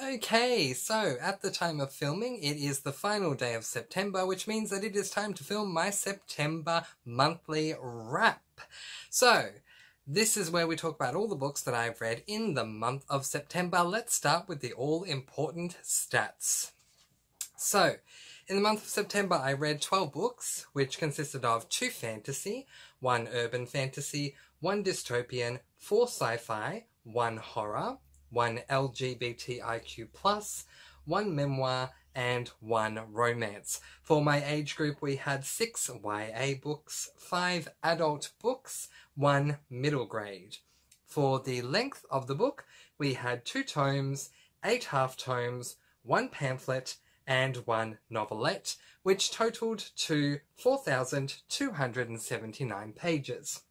Okay, so at the time of filming, it is the final day of September, which means that it is time to film my September monthly wrap. So, this is where we talk about all the books that I've read in the month of September. Let's start with the all-important stats. So, in the month of September, I read 12 books, which consisted of 2 fantasy, 1 urban fantasy, 1 dystopian, 4 sci-fi, 1 horror, 1 LGBTIQ+, 1 memoir, and 1 romance. For my age group, we had 6 YA books, 5 adult books, 1 middle grade. For the length of the book, we had 2 tomes, 8 half tomes, 1 pamphlet, and 1 novelette, which totaled to 4,279 pages.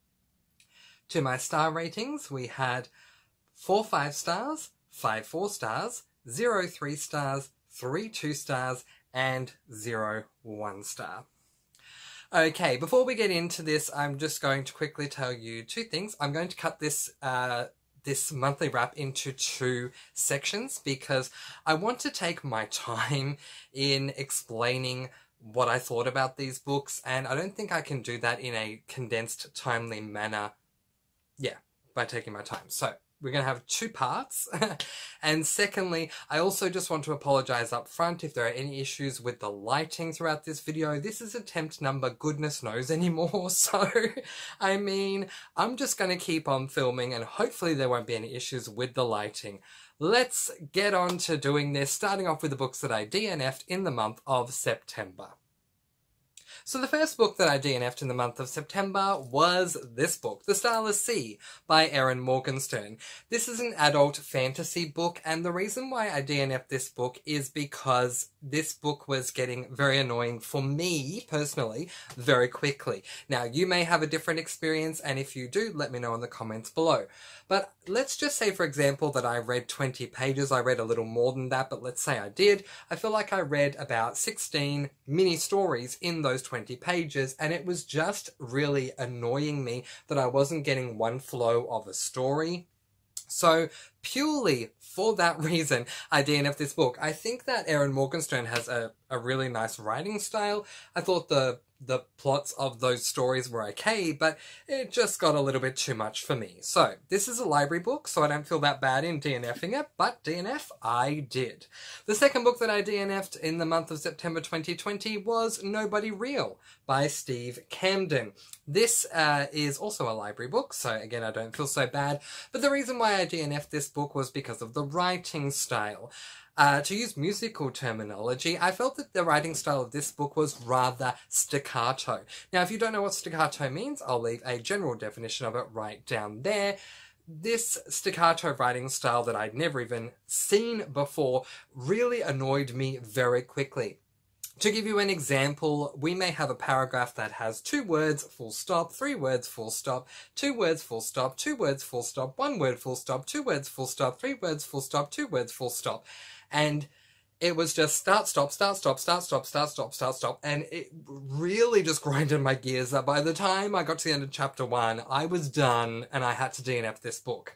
To my star ratings, we had 4 5 stars, 5 4 stars, 0 3 stars, 3 2 stars, and 0 1 star. Okay, before we get into this, I'm just going to quickly tell you 2 things. I'm going to cut this monthly wrap into 2 sections because I want to take my time in explaining what I thought about these books, and I don't think I can do that in a condensed, timely manner, by taking my time. So, we're going to have 2 parts. And secondly, I also just want to apologise up front if there are any issues with the lighting throughout this video. This is attempt number goodness knows anymore, so I mean, I'm just going to keep on filming and hopefully there won't be any issues with the lighting. Let's get on to doing this, starting off with the books that I DNF'd in the month of September. So the first book that I DNF'd in the month of September was this book, The Starless Sea by Erin Morgenstern. This is an adult fantasy book, and the reason why I DNF'd this book is because this book was getting very annoying for me, personally, very quickly. Now, you may have a different experience, and if you do, let me know in the comments below. But let's just say, for example, that I read 20 pages. I read a little more than that, but let's say I did. I feel like I read about 16 mini stories in those 20 pages, and it was just really annoying me that I wasn't getting one flow of a story. So, purely for that reason, I DNF'd this book. I think that Erin Morgenstern has a really nice writing style. I thought the plots of those stories were okay, but it just got a little bit too much for me. So, this is a library book, so I don't feel that bad in DNFing it, but DNF I did. The second book that I DNF'd in the month of September 2020 was Nobody Real by Steve Camden. This is also a library book, so again, I don't feel so bad, but the reason why I DNF'd this book was because of the writing style. To use musical terminology, I felt that the writing style of this book was rather staccato. Now, if you don't know what staccato means, I'll leave a general definition of it right down there. This staccato writing style that I'd never even seen before really annoyed me very quickly. To give you an example, we may have a paragraph that has 2 words, full stop, 3 words, full stop, 2 words, full stop, 2 words, full stop, 1 word, full stop, 2 words, full stop, 3 words, full stop, 2 words, full stop. And it was just start, stop, start, stop, start, stop, start, stop, start, stop. And it really just grinded my gears that by the time I got to the end of chapter 1, I was done and I had to DNF this book.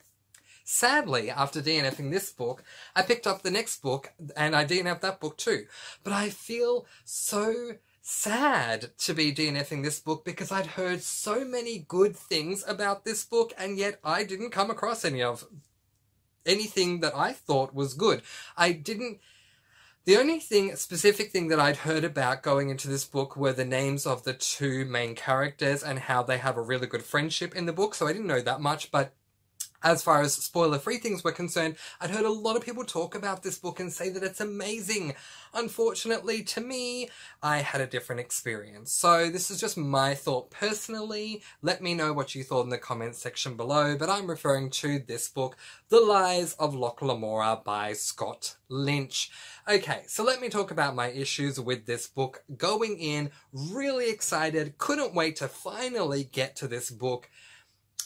Sadly, after DNFing this book, I picked up the next book and I DNF'd that book too. But I feel so sad to be DNFing this book because I'd heard so many good things about this book and yet I didn't come across anything that I thought was good. The only specific thing that I'd heard about going into this book were the names of the 2 main characters and how they have a really good friendship in the book, so I didn't know that much, but as far as spoiler-free things were concerned, I'd heard a lot of people talk about this book and say that it's amazing. Unfortunately, to me, I had a different experience. So this is just my thought personally. Let me know what you thought in the comments section below, but I'm referring to this book, The Lies of oflokmora by Scott Lynch. Okay, so let me talk about my issues with this book. Going in, really excited, couldn't wait to finally get to this book.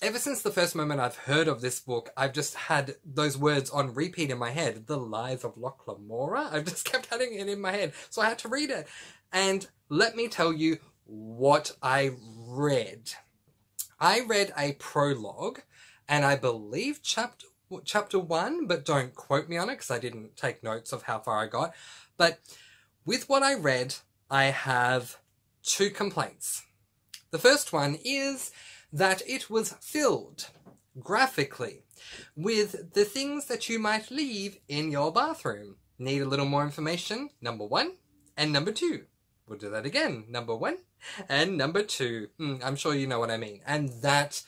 Ever since the first moment I've heard of this book, I've just had those words on repeat in my head. The Lies of oflokmora? I've just kept having it in my head, so I had to read it. And let me tell you what I read. I read a prologue, and I believe chapter chapter 1, but don't quote me on it because I didn't take notes of how far I got. But with what I read, I have 2 complaints. The first one is that it was filled graphically with the things that you might leave in your bathroom. Need a little more information? Number 1 and number 2. We'll do that again. Number 1 and number 2. I'm sure you know what I mean. And that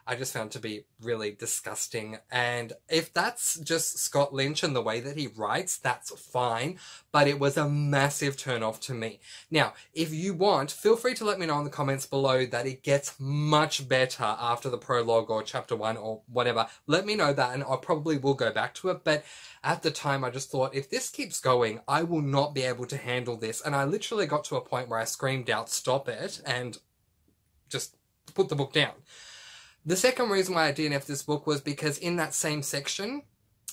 I just found to be really disgusting. And if that's just Scott Lynch and the way that he writes, that's fine. But it was a massive turn off to me. Now, if you want, feel free to let me know in the comments below that it gets much better after the prologue or chapter 1 or whatever. Let me know that and I probably will go back to it. But at the time, I just thought, if this keeps going, I will not be able to handle this. And I literally got to a point where I screamed out, stop it, and just put the book down. The second reason why I DNF'd this book was because in that same section,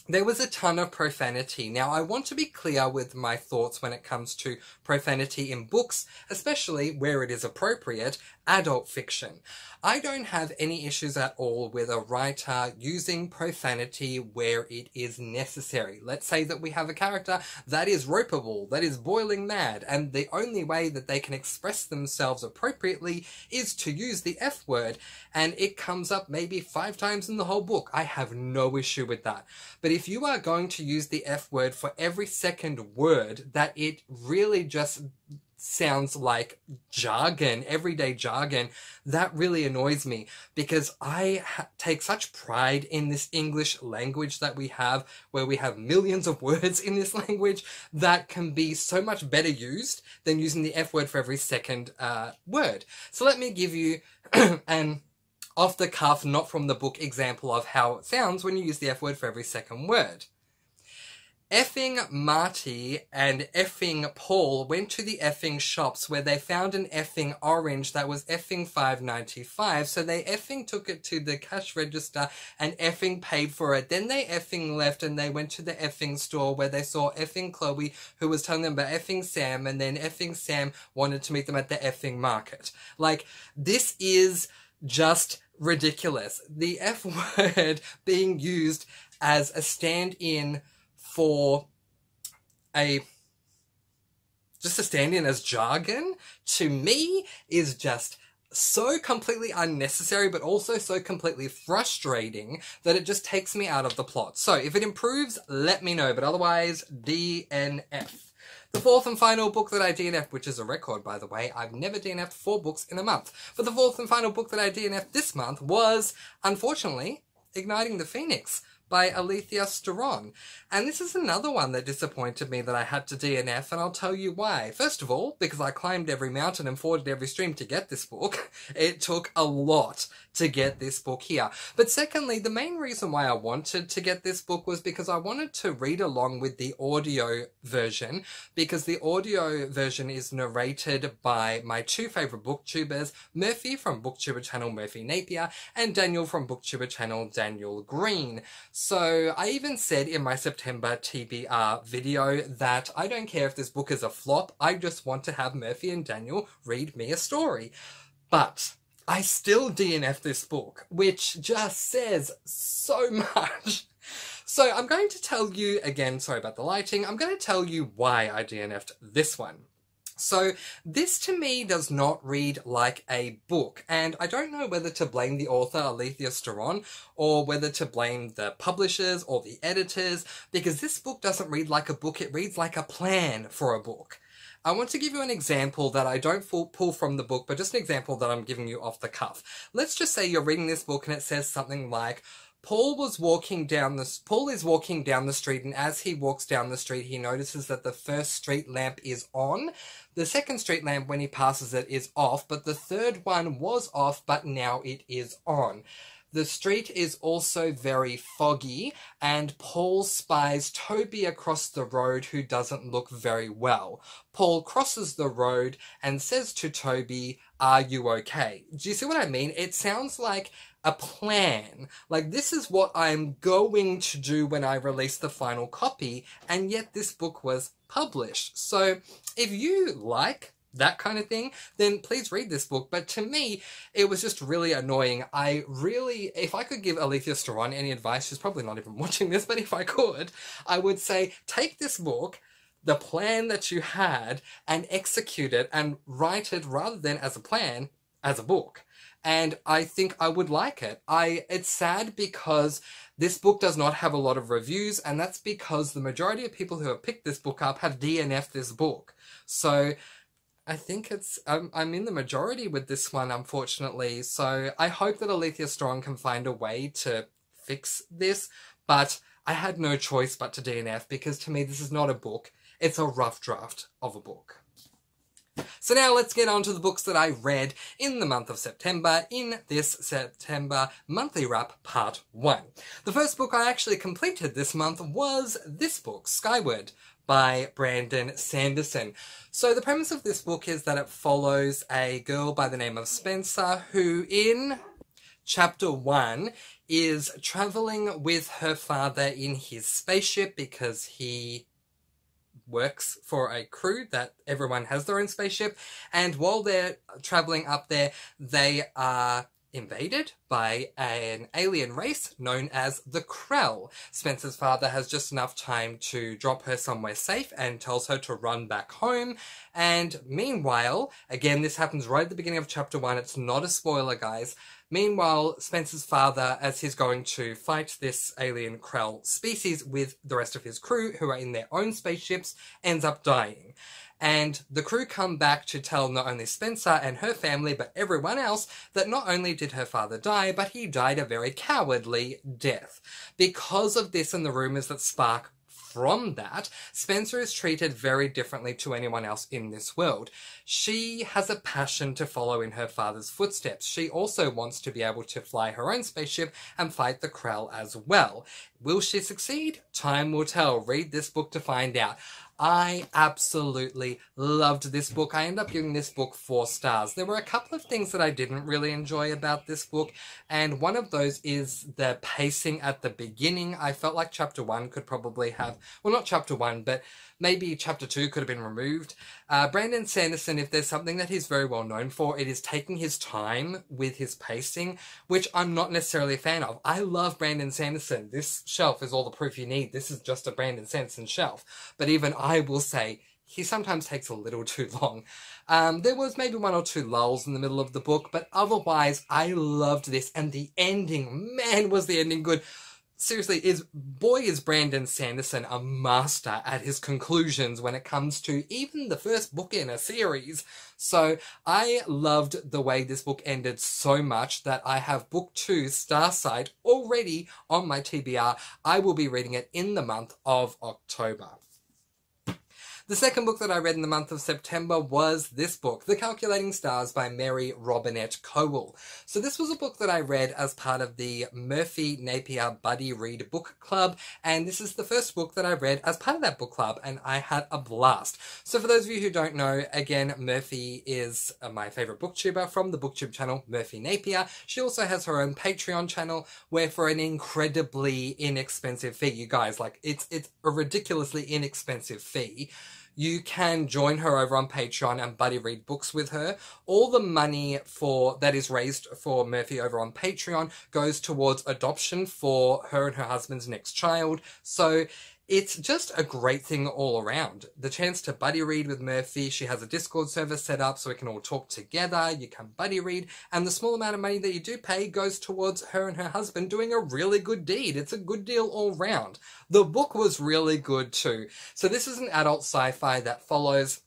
there was a ton of profanity. Now, I want to be clear with my thoughts when it comes to profanity in books, especially where it is appropriate, adult fiction. I don't have any issues at all with a writer using profanity where it is necessary. Let's say that we have a character that is ropeable, that is boiling mad, and the only way that they can express themselves appropriately is to use the F word, and it comes up maybe 5 times in the whole book. I have no issue with that. But if you are going to use the F word for every second word, that it really just sounds like jargon, everyday jargon, that really annoys me, because I take such pride in this English language that we have, where we have millions of words in this language that can be so much better used than using the F word for every second word. So let me give you an off the cuff, not from the book example of how it sounds when you use the F word for every second word. Effing Marty and effing Paul went to the effing shops where they found an effing orange that was effing $5.95, so they effing took it to the cash register and effing paid for it. Then they effing left and they went to the effing store where they saw effing Chloe, who was telling them about effing Sam, and then effing Sam wanted to meet them at the effing market. Like, this is just ridiculous. The F word being used as a stand-in for just a stand-in as jargon, to me, is just so completely unnecessary, but also so completely frustrating that it just takes me out of the plot. So if it improves, let me know, but otherwise, DNF. The fourth and final book that I DNF'd, which is a record, by the way, I've never DNF'd 4 books in a month. But the fourth and final book that I DNF'd this month was, unfortunately, Igniting the Phoenix by Alethea Steron. And this is another one that disappointed me that I had to DNF, and I'll tell you why. First of all, because I climbed every mountain and forded every stream to get this book. It took a lot to get this book here. But secondly, the main reason why I wanted to get this book was because I wanted to read along with the audio version, because the audio version is narrated by my 2 favourite booktubers, Murphy from booktuber channel Murphy Napier and Daniel from booktuber channel Daniel Green. So I even said in my September TBR video that I don't care if this book is a flop, I just want to have Murphy and Daniel read me a story. But I still DNF this book, which just says so much. So I'm going to tell you, again, sorry about the lighting, I'm going to tell you why I DNF'd this one. So this to me does not read like a book, and I don't know whether to blame the author Alethea Steron or whether to blame the publishers or the editors, because this book doesn't read like a book, it reads like a plan for a book. I want to give you an example that I don't pull from the book, but just an example that I'm giving you off the cuff. Let's just say you're reading this book and it says something like, Paul is walking down the street, and as he walks down the street, he notices that the first street lamp is on. The second street lamp, when he passes it, is off, but the third one was off, but now it is on. The street is also very foggy, and Paul spies Toby across the road, who doesn't look very well. Paul crosses the road and says to Toby, "Are you okay?" Do you see what I mean? It sounds like a plan. Like, this is what I'm going to do when I release the final copy, and yet this book was published. So if you like that kind of thing, then please read this book. But to me, it was just really annoying. If I could give Alethea Strawn any advice, she's probably not even watching this, but if I could, I would say, take this book, the plan that you had, and execute it and write it rather than as a plan, as a book. And I think I would like it. It's sad because this book does not have a lot of reviews, and that's because the majority of people who have picked this book up have DNF'd this book. So I think I'm in the majority with this one, unfortunately. So I hope that Alethea Strawn can find a way to fix this, but I had no choice but to DNF, because to me this is not a book. It's a rough draft of a book. So now let's get on to the books that I read in the month of September in this September Monthly Wrap Part 1. The first book I actually completed this month was this book, Skyward, by Brandon Sanderson. So the premise of this book is that it follows a girl by the name of Spencer, who in Chapter 1 is travelling with her father in his spaceship because he works for a crew that everyone has their own spaceship, and while they're travelling up there, they are invaded by an alien race known as the Krell. Spencer's father has just enough time to drop her somewhere safe and tells her to run back home. And meanwhile, again, this happens right at the beginning of Chapter 1, it's not a spoiler, guys. Meanwhile, Spencer's father, as he's going to fight this alien Krell species with the rest of his crew, who are in their own spaceships, ends up dying. And the crew come back to tell not only Spencer and her family, but everyone else, that not only did her father die, but he died a very cowardly death. Because of this and the rumours that spark from that, Spencer is treated very differently to anyone else in this world. She has a passion to follow in her father's footsteps. She also wants to be able to fly her own spaceship and fight the Krell as well. Will she succeed? Time will tell. Read this book to find out. I absolutely loved this book. I ended up giving this book 4 stars. There were a couple of things that I didn't really enjoy about this book, and one of those is the pacing at the beginning. I felt like Chapter 1 could probably have, well, not Chapter 1, but maybe Chapter 2 could have been removed. Brandon Sanderson, if there's something that he's very well known for, it is taking his time with his pacing, which I'm not necessarily a fan of. I love Brandon Sanderson. This shelf is all the proof you need. This is just a Brandon Sanderson shelf. But even I will say, he sometimes takes a little too long. There was maybe 1 or 2 lulls in the middle of the book, but otherwise, I loved this. And the ending, man, was the ending good. Seriously, is Brandon Sanderson a master at his conclusions when it comes to even the first book in a series. So I loved the way this book ended so much that I have book 2, Starsight, already on my TBR. I will be reading it in the month of October. The second book that I read in the month of September was this book, The Calculating Stars by Mary Robinette Kowal. So this was a book that I read as part of the Murphy Napier Buddy Read Book Club, and this is the first book that I read as part of that book club, and I had a blast. So for those of you who don't know, again, Murphy is my favourite booktuber from the booktube channel Murphy Napier. She also has her own Patreon channel where for an incredibly inexpensive fee, you guys, like it's a ridiculously inexpensive fee, you can join her over on Patreon and buddy read books with her. All the money that is raised for Murphy over on Patreon goes towards adoption for her and her husband's next child. So it's just a great thing all around. The chance to buddy read with Murphy. She has a Discord server set up so we can all talk together. You can buddy read. And the small amount of money that you do pay goes towards her and her husband doing a really good deed. It's a good deal all round. The book was really good too. So this is an adult sci-fi that follows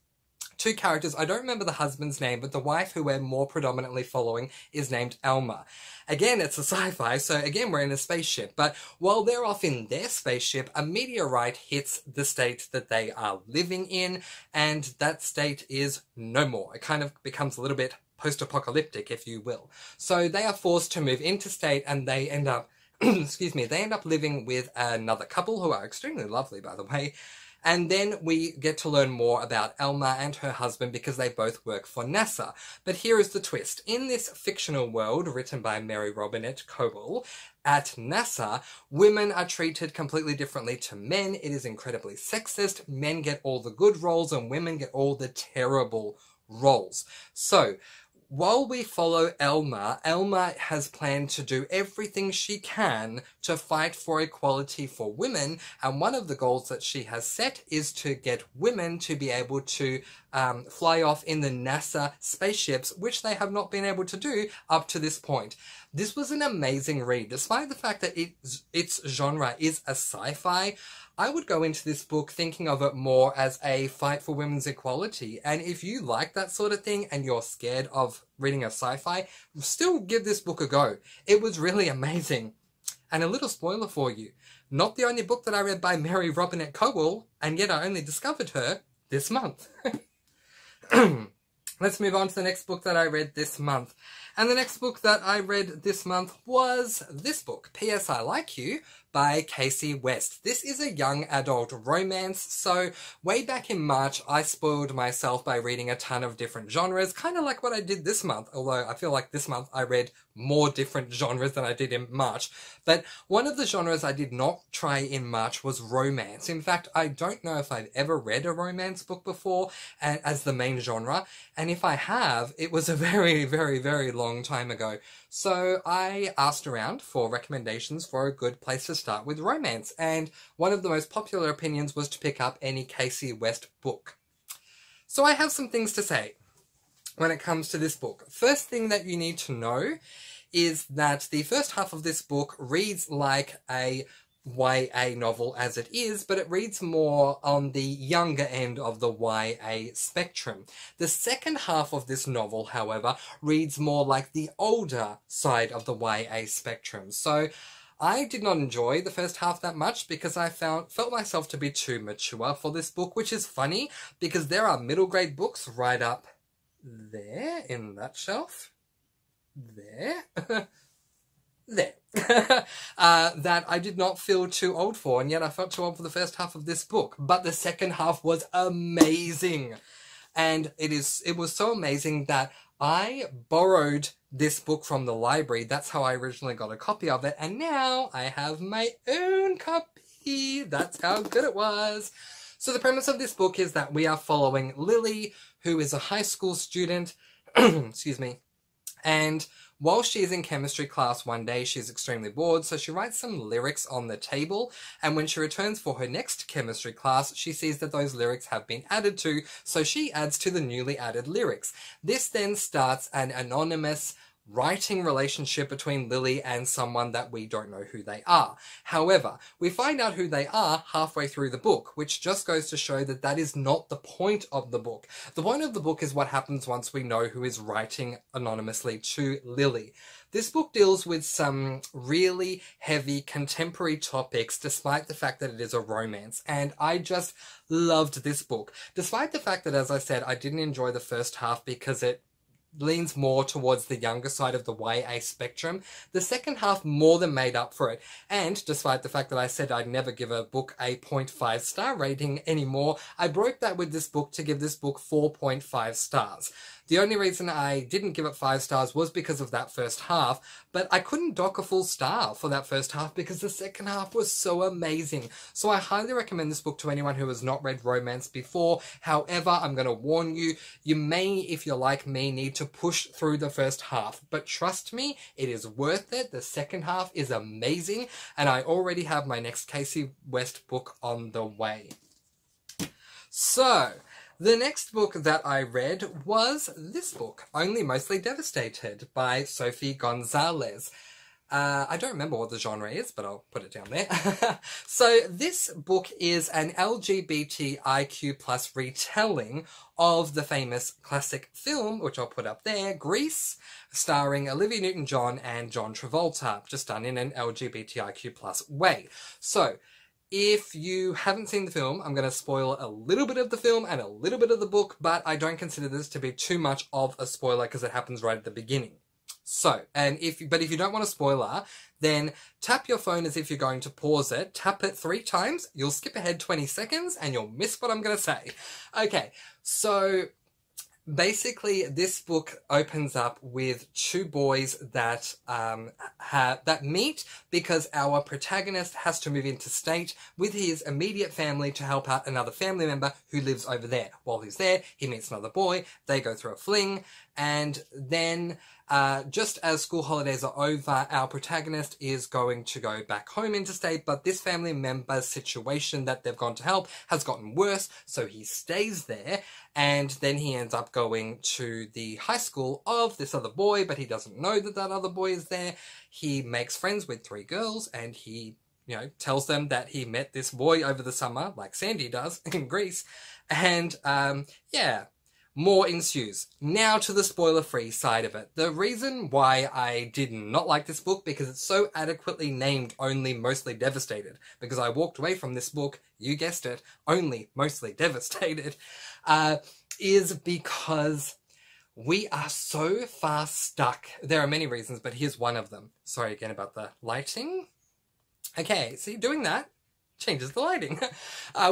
2 characters. I don't remember the husband's name, but the wife who we're more predominantly following is named Elma. Again, it's a sci-fi, so again, we're in a spaceship. But while they're off in their spaceship, a meteorite hits the state that they are living in, and that state is no more. It kind of becomes a little bit post-apocalyptic, if you will. So they are forced to move interstate, and they end up, excuse me, they end up living with another couple who are extremely lovely, by the way. And then we get to learn more about Elma and her husband because they both work for NASA. But here is the twist. In this fictional world written by Mary Robinette Kowal, at NASA, women are treated completely differently to men. It is incredibly sexist. Men get all the good roles and women get all the terrible roles. So, while we follow Elma, Elma has planned to do everything she can to fight for equality for women, and one of the goals that she has set is to get women to be able to fly off in the NASA spaceships, which they have not been able to do up to this point. This was an amazing read. Despite the fact that its genre is a sci-fi, I would go into this book thinking of it more as a fight for women's equality. And if you like that sort of thing and you're scared of reading a sci-fi, still give this book a go. It was really amazing. And a little spoiler for you, not the only book that I read by Mary Robinette Kowal, and yet I only discovered her this month. Let's move on to the next book that I read this month. And the next book that I read this month was this book, P.S. I Like You, by Casey West. This is a young adult romance, so way back in March I spoiled myself by reading a ton of different genres, kind of like what I did this month, although I feel like this month I read more different genres than I did in March. But one of the genres I did not try in March was romance. In fact, I don't know if I've ever read a romance book before as the main genre, and if I have, it was a very, very, very long time ago. So I asked around for recommendations for a good place to start with romance, and one of the most popular opinions was to pick up any Casey West book. So I have some things to say when it comes to this book. First thing that you need to know is that the first half of this book reads like a YA novel as it is, but it reads more on the younger end of the YA spectrum. The second half of this novel, however, reads more like the older side of the YA spectrum. So I did not enjoy the first half that much because I felt myself to be too mature for this book, which is funny because there are middle grade books right up there in that shelf. There. There. That I did not feel too old for, and yet I felt too old for the first half of this book. But the second half was amazing. And it was so amazing that I borrowed this book from the library. That's how I originally got a copy of it, and now I have my own copy. That's how good it was. So the premise of this book is that we are following Lily, who is a high school student, excuse me, and while she is in chemistry class one day, she's extremely bored, so she writes some lyrics on the table, and when she returns for her next chemistry class, she sees that those lyrics have been added to, so she adds to the newly added lyrics. This then starts an anonymous writing relationship between Lily and someone that we don't know who they are. However, we find out who they are halfway through the book, which just goes to show that that is not the point of the book. The point of the book is what happens once we know who is writing anonymously to Lily. This book deals with some really heavy contemporary topics despite the fact that it is a romance, and I just loved this book. Despite the fact that, as I said, I didn't enjoy the first half because it leans more towards the younger side of the YA spectrum, the second half more than made up for it. And despite the fact that I said I'd never give a book a 0.5 star rating anymore, I broke that with this book to give this book 4.5 stars. The only reason I didn't give it 5 stars was because of that first half, but I couldn't dock a full star for that first half because the second half was so amazing. So I highly recommend this book to anyone who has not read romance before. However, I'm going to warn you, you may, if you're like me, need to push through the first half. But trust me, it is worth it. The second half is amazing, and I already have my next Casey West book on the way. So the next book that I read was this book, Only Mostly Devastated by Sophie Gonzalez. I don't remember what the genre is, but I'll put it down there. So this book is an LGBTIQ+ retelling of the famous classic film, which I'll put up there, Grease, starring Olivia Newton-John and John Travolta, just done in an LGBTIQ+ way. So if you haven't seen the film, I'm going to spoil a little bit of the film and a little bit of the book, but I don't consider this to be too much of a spoiler because it happens right at the beginning. So, if you don't want a spoiler, then tap your phone as if you're going to pause it, tap it 3 times, you'll skip ahead 20 seconds, and you'll miss what I'm going to say. Okay, so Basically, this book opens up with two boys that that meet because our protagonist has to move interstate with his immediate family to help out another family member who lives over there. While he's there, he meets another boy, they go through a fling, and then just as school holidays are over, our protagonist is going to go back home interstate, but this family member's situation that they've gone to help has gotten worse, so he stays there, and then he ends up going to the high school of this other boy, but he doesn't know that that other boy is there. He makes friends with 3 girls, and he, tells them that he met this boy over the summer, like Sandy does in Greece, and, yeah. More ensues. Now to the spoiler-free side of it. The reason why I did not like this book, because it's so adequately named Only Mostly Devastated, because I walked away from this book, you guessed it, only mostly devastated, is because we are so far stuck. There are many reasons, but here's one of them. Sorry again about the lighting. Okay, see, doing that changes the lighting.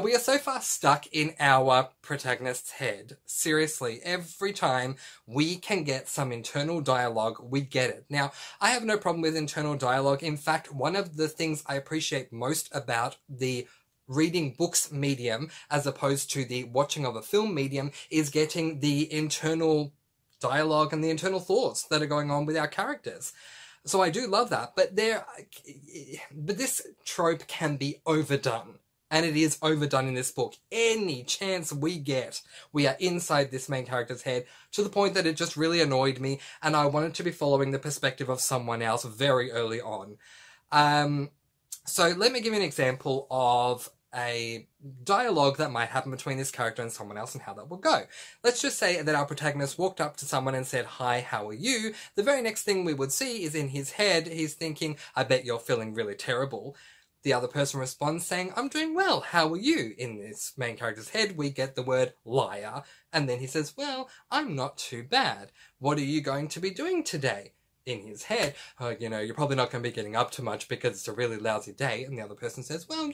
We are so far stuck in our protagonist's head. Seriously, every time we can get some internal dialogue, we get it. Now, I have no problem with internal dialogue. In fact, one of the things I appreciate most about the reading books medium as opposed to the watching of a film medium is getting the internal dialogue and the internal thoughts that are going on with our characters. So I do love that, but this trope can be overdone, and it is overdone in this book. Any chance we get, we are inside this main character's head, to the point that it just really annoyed me, and I wanted to be following the perspective of someone else very early on. So let me give you an example of a dialogue that might happen between this character and someone else and how that will go. Let's just say that our protagonist walked up to someone and said, "Hi, how are you?" The very next thing we would see is in his head, he's thinking, "I bet you're feeling really terrible." The other person responds saying, "I'm doing well, how are you?" In this main character's head, we get the word liar. And then he says, "Well, I'm not too bad. What are you going to be doing today?" In his head, you're probably not going to be getting up too much because it's a really lousy day. And the other person says, "Well,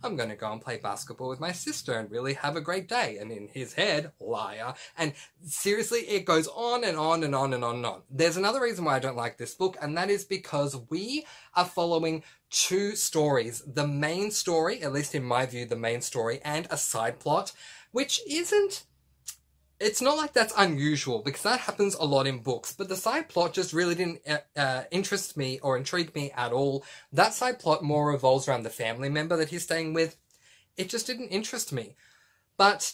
I'm going to go and play basketball with my sister and really have a great day." And in his head, liar. And seriously, it goes on and on and on and on and on. There's another reason why I don't like this book, and that is because we are following 2 stories. The main story, at least in my view, the main story, and a side plot, which isn't... It's not like that's unusual, because that happens a lot in books, but the side plot just really didn't interest me or intrigue me at all. That side plot more revolves around the family member that he's staying with. It just didn't interest me. But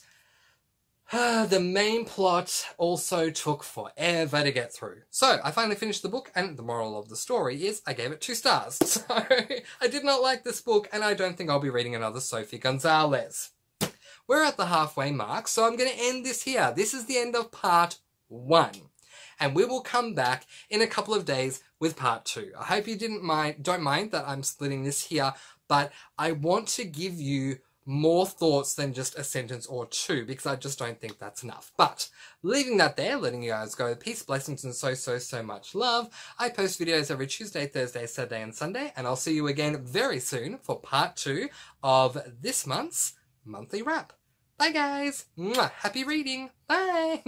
the main plot also took forever to get through. So I finally finished the book, and the moral of the story is I gave it 2 stars. So I did not like this book, and I don't think I'll be reading another Sophie Gonzalez. We're at the halfway mark, so I'm going to end this here. This is the end of part 1. And we will come back in a couple of days with part 2. I hope you don't mind that I'm splitting this here, but I want to give you more thoughts than just a sentence or 2, because I just don't think that's enough. But leaving that there, letting you guys go, peace, blessings, and so much love. I post videos every Tuesday, Thursday, Saturday, and Sunday, and I'll see you again very soon for part 2 of this month's monthly wrap. Bye guys! Mwah. Happy reading! Bye!